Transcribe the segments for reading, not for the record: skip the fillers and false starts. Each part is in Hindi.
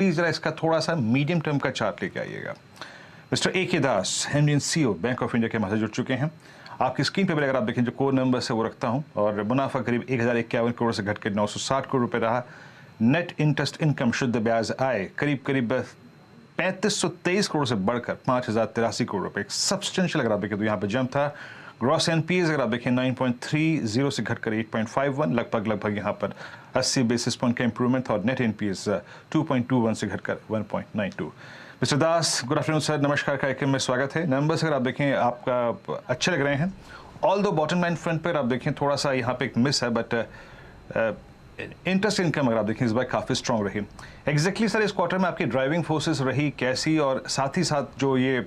प्लीज जरा इसका थोड़ा सा मीडियम टर्म का चार्ट लेके आइएगा। Mister A K Das, MD CEO Bank of India के हमारे जुड़ चुके हैं। आपकी स्क्रीन पर अगर आप देखें जो कोड नंबर है वो रखता हूं, और मुनाफा करीब 1051 करोड़ से घटकर 960 करोड़ रुपए रहा। नेट इंटरेस्ट इनकम शुद्ध ब्याज आय करीब 3523 करोड़ से बढ़कर 5083 करोड़ रुपए, एक सब्सटेंशियल अगर आप देखें तो यहाँ पे जंप था। ग्रॉस एनपीएस अगर आप देखें 9.30 से घटकर 8.51, लगभग यहाँ पर 80 बेसिस पॉइंट का इंप्रूवमेंट था। और नेट एनपीएस 2.21 से घटकर 1.92। मिस्टर दास, गुड आफ्टरनून सर, नमस्कार, कार्यक्रम में स्वागत है। नंबर्स अगर आप देखें आपका अच्छे लग रहे हैं, ऑल दो बॉटम लाइन फ्रंट पर आप देखें थोड़ा सा यहाँ पे एक मिस है, बट इंटरेस्ट इनकम अगर आप देखें इस बार काफ़ी स्ट्रॉन्ग रही। एग्जैक्टली सर इस क्वार्टर में आपकी ड्राइविंग फोर्सेस रही कैसी, और साथ ही साथ जो ये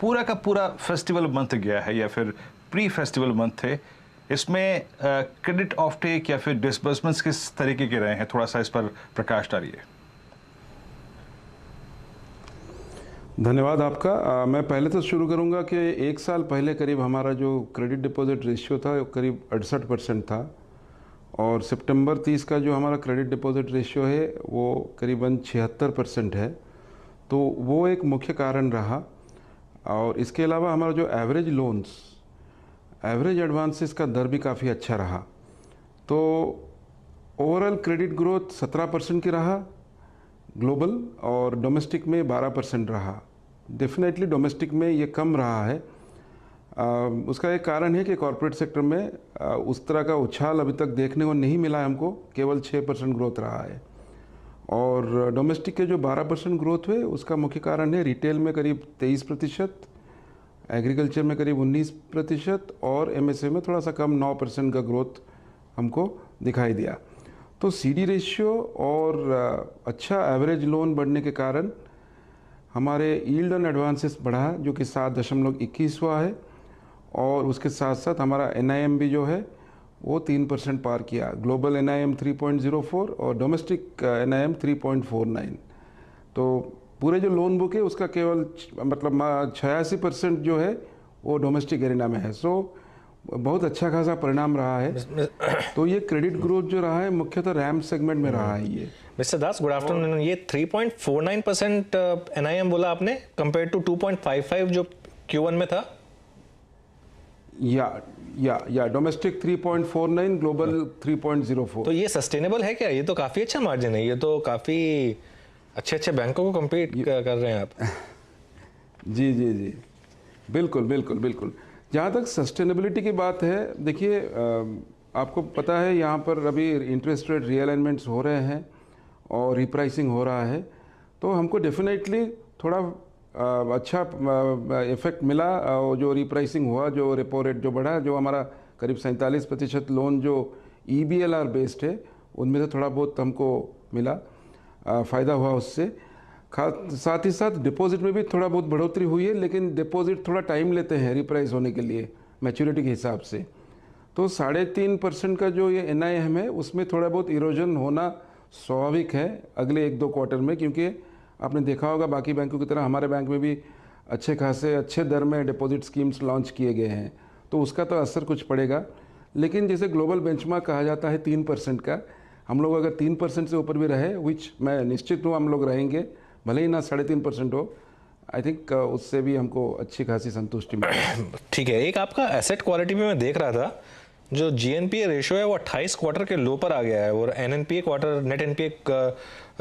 पूरा का पूरा फेस्टिवल मंथ गया है या फिर प्री फेस्टिवल मंथ थे, इसमें क्रेडिट ऑफ टेक या फिर डिसबर्समेंट्स किस तरीके के रहे हैं, थोड़ा सा इस पर प्रकाश डालिए। धन्यवाद आपका। मैं पहले तो शुरू करूंगा कि एक साल पहले करीब हमारा जो क्रेडिट डिपॉजिट रेशियो था वो करीब 68% था, और सितंबर 30 का जो हमारा क्रेडिट डिपॉजिट रेशियो है वो करीबन 76% है। तो वो एक मुख्य कारण रहा। और इसके अलावा हमारा जो एवरेज लोन्स, एवरेज एडवांसेस का दर भी काफ़ी अच्छा रहा। तो ओवरऑल क्रेडिट ग्रोथ 17% की रहा ग्लोबल, और डोमेस्टिक में 12% रहा। डेफिनेटली डोमेस्टिक में ये कम रहा है। उसका एक कारण है कि कॉरपोरेट सेक्टर में उस तरह का उछाल अभी तक देखने को नहीं मिला है हमको, केवल 6% ग्रोथ रहा है। और डोमेस्टिक के जो 12% ग्रोथ हुए उसका मुख्य कारण है रिटेल में करीब 23%, एग्रीकल्चर में करीब 19%, और एमएसए में थोड़ा सा कम 9% का ग्रोथ हमको दिखाई दिया। तो सीडी रेशियो और अच्छा एवरेज लोन बढ़ने के कारण हमारे यील्ड ऑन एडवांसेस बढ़ा, जो कि 7.21 हुआ है। और उसके साथ साथ हमारा एनआईएम भी जो है वो 3% पार किया। ग्लोबल एनआईएम 3.04 और डोमेस्टिक एनआईएम 3.49। तो पूरे जो लोन बुक है उसका केवल मतलब 86% जो है वो डोमेस्टिक एरिना में है। सो बहुत अच्छा खासा परिणाम रहा है। तो ये क्रेडिट ग्रोथ जो रहा है मुख्यतः रैम सेगमेंट में रहा है। ये मिस्टर दास, गुड आफ्टरनून। ये 3.49% एनआईएम बोला आपने, कंपेयर टू 2.55 जो Q1 में था। या डोमेस्टिक 3.49, ग्लोबल 3.04। तो ये सस्टेनेबल है क्या? ये तो काफी अच्छा मार्जिन है, ये तो काफी अच्छे बैंकों को कम्पीट कर रहे हैं आप। जी, बिल्कुल। जहाँ तक सस्टेनेबिलिटी की बात है, देखिए आपको पता है यहाँ पर अभी इंटरेस्ट रेट रीअलाइनमेंट्स हो रहे हैं और रिप्राइसिंग हो रहा है। तो हमको डेफिनेटली थोड़ा अच्छा इफेक्ट मिला। जो रिप्राइसिंग हुआ, जो रेपो रेट जो बढ़ा, जो हमारा करीब 47% लोन जो EBLR बेस्ड है उनमें से थोड़ा बहुत हमको मिला, फ़ायदा हुआ उससे। साथ ही साथ डिपॉजिट में भी थोड़ा बहुत बढ़ोतरी हुई है, लेकिन डिपॉजिट थोड़ा टाइम लेते हैं रिप्राइस होने के लिए मैच्योरिटी के हिसाब से। तो 3.5% का जो ये NIM है उसमें थोड़ा बहुत इरोजन होना स्वाभाविक है अगले 1-2 क्वार्टर में, क्योंकि आपने देखा होगा बाकी बैंकों की तरह हमारे बैंक में भी अच्छे खासे अच्छे दर में डिपॉजिट स्कीम्स लॉन्च किए गए हैं। तो उसका तो असर कुछ पड़ेगा। लेकिन जैसे ग्लोबल बेंचमार्क कहा जाता है 3% का, हम लोग अगर 3% से ऊपर भी रहे, विच मैं निश्चित हूँ हम लोग रहेंगे, भले ही ना 3.5% हो, आई थिंक उससे भी हमको अच्छी खासी संतुष्टि मिलेगी। ठीक है। एक आपका एसेट क्वालिटी में मैं देख रहा था, जो GNPA रेशो है वो 28 क्वार्टर के लो पर आ गया है, और NNPA quarter net NPA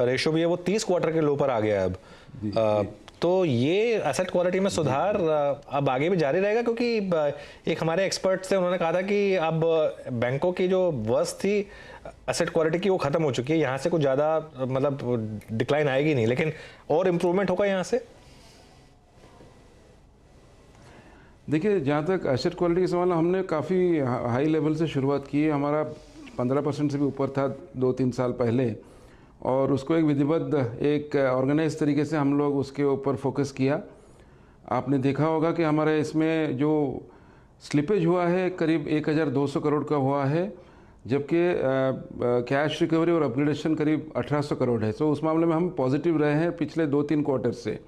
ratio भी है वो 30 क्वार्टर के लो पर आ गया है अब। तो ये एसेट क्वालिटी में सुधार अब आगे भी जारी रहेगा, क्योंकि एक हमारे एक्सपर्ट थे, उन्होंने कहा था कि अब बैंकों की जो वर्स्ट थी एसेट क्वालिटी की वो खत्म हो चुकी है, यहाँ से कुछ ज़्यादा मतलब डिक्लाइन आएगी नहीं, लेकिन और इम्प्रूवमेंट होगा यहाँ से। देखिए, जहाँ तक एसेट क्वालिटी का सवाल, हमने काफ़ी हाई लेवल से शुरुआत की है। हमारा 15% से भी ऊपर था 2-3 साल पहले, और उसको एक विधिबद्ध एक ऑर्गेनाइज तरीके से हम लोग उसके ऊपर फोकस किया। आपने देखा होगा कि हमारे इसमें जो स्लिपेज हुआ है करीब 1200 करोड़ का हुआ है, जबकि कैश रिकवरी और अपग्रेडेशन करीब 1800 करोड़ है। तो उस मामले में हम पॉजिटिव रहे हैं पिछले 2-3 क्वार्टर से।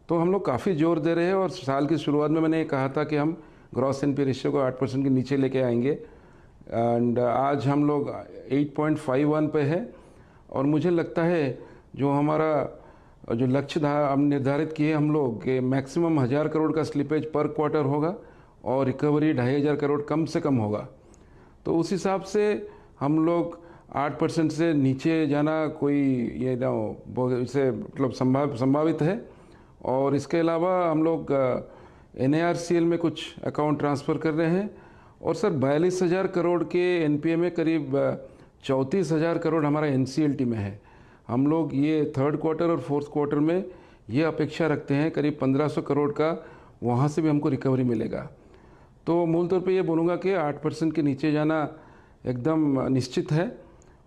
तो हम लोग काफ़ी जोर दे रहे हैं, और साल की शुरुआत में मैंने कहा था कि हम ग्रॉस NPA रेशियो को 8% के नीचे लेके आएंगे, एंड आज हम लोग 8.51 पे है। और मुझे लगता है जो हमारा और जो लक्ष्य हम निर्धारित किए हम लोग कि मैक्सिमम 1000 करोड़ का स्लिपेज पर क्वार्टर होगा और रिकवरी 2500 करोड़ कम से कम होगा। तो उस हिसाब से हम लोग 8% से नीचे जाना कोई ये ना इसे मतलब संभावित है। और इसके अलावा हम लोग NARCL में कुछ अकाउंट ट्रांसफ़र कर रहे हैं। और सर 42,000 करोड़ के NPA में करीब 34,000 करोड़ हमारा NCLT में है। हम लोग ये थर्ड क्वार्टर और फोर्थ क्वार्टर में ये अपेक्षा रखते हैं करीब 1500 करोड़ का वहाँ से भी हमको रिकवरी मिलेगा। तो मूल तौर पे ये बोलूँगा कि 8% के नीचे जाना एकदम निश्चित है।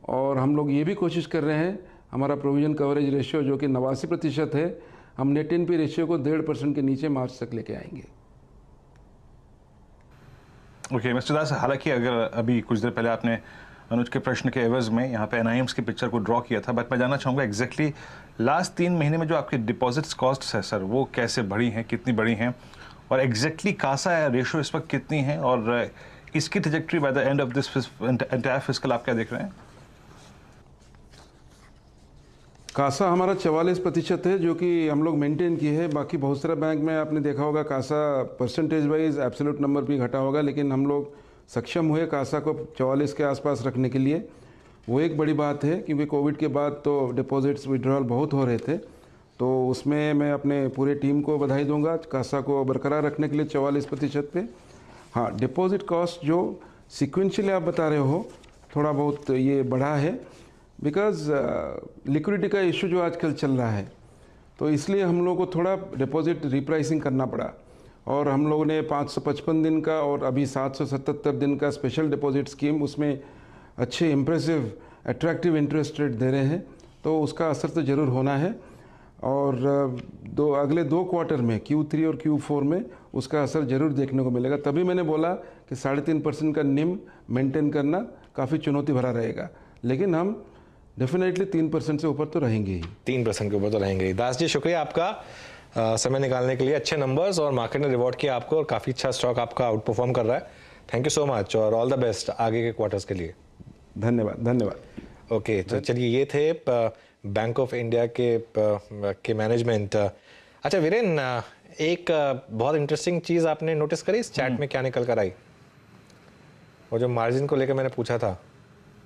और हम लोग ये भी कोशिश कर रहे हैं हमारा प्रोविज़न कवरेज रेशियो जो कि 89% है, हम नेट NPA रेशियो को 1.5% के नीचे मार्च तक लेके आएंगे। ओके मिस्टर दास, हालांकि अगर अभी कुछ देर पहले आपने अनुज के प्रश्न के एवज में यहाँ पे NIMs की पिक्चर को ड्रॉ किया था, बट मैं जानना चाहूँगा एग्जैक्टली लास्ट 3 महीने में जो आपके डिपॉजिट्स कॉस्ट है सर वो कैसे बढ़ी हैं, कितनी बढ़ी हैं, और एग्जैक्टली कासा रेशियो इस वक्त कितनी है, और इसकी trajectory by the end of this entire fiscal आप क्या देख रहे हैं? कासा हमारा 44% है जो कि हम लोग मेंटेन किए है। बाकी बहुत सारे बैंक में आपने देखा होगा CASA percentage wise absolute number भी घटा होगा, लेकिन हम लोग सक्षम हुए कासा को 44 के आसपास रखने के लिए। वो एक बड़ी बात है क्योंकि कोविड के बाद तो डिपॉजिट्स विड्रॉल बहुत हो रहे थे, तो उसमें मैं अपने पूरे टीम को बधाई दूंगा कासा को बरकरार रखने के लिए 44% पे। हाँ, डिपॉजिट कॉस्ट जो सिक्वेंशियली आप बता रहे हो थोड़ा बहुत ये बढ़ा है बिकॉज लिक्विडिटी का इशू जो आजकल चल रहा है, तो इसलिए हम लोगों को थोड़ा डिपॉजिट रिप्राइसिंग करना पड़ा। और हम लोगों ने 555 दिन का और अभी 777 दिन का स्पेशल डिपॉजिट स्कीम, उसमें अच्छे इम्प्रेसिव अट्रैक्टिव इंटरेस्ट रेट दे रहे हैं, तो उसका असर तो ज़रूर होना है। और अगले 2 क्वार्टर में Q3 और Q4 में उसका असर ज़रूर देखने को मिलेगा। तभी मैंने बोला कि 3.5% का निम मेंटेन करना काफ़ी चुनौती भरा रहेगा, लेकिन हम डेफिनेटली 3% से ऊपर तो रहेंगे ही। 3% के ऊपर तो रहेंगे ही। दास जी शुक्रिया आपका समय निकालने के लिए। अच्छे नंबर्स और मार्केट ने रिवॉर्ड किया आपको और काफ़ी अच्छा स्टॉक आपका आउट परफॉर्म कर रहा है। थैंक यू सो मच और ऑल द बेस्ट आगे के क्वार्टर्स के लिए। धन्यवाद धन्यवाद। ओके, तो चलिए ये थे बैंक ऑफ इंडिया के मैनेजमेंट। अच्छा वीरेन, एक बहुत इंटरेस्टिंग चीज़ आपने नोटिस करी इस चैट में क्या निकल कर आई? वो जो मार्जिन को लेकर मैंने पूछा था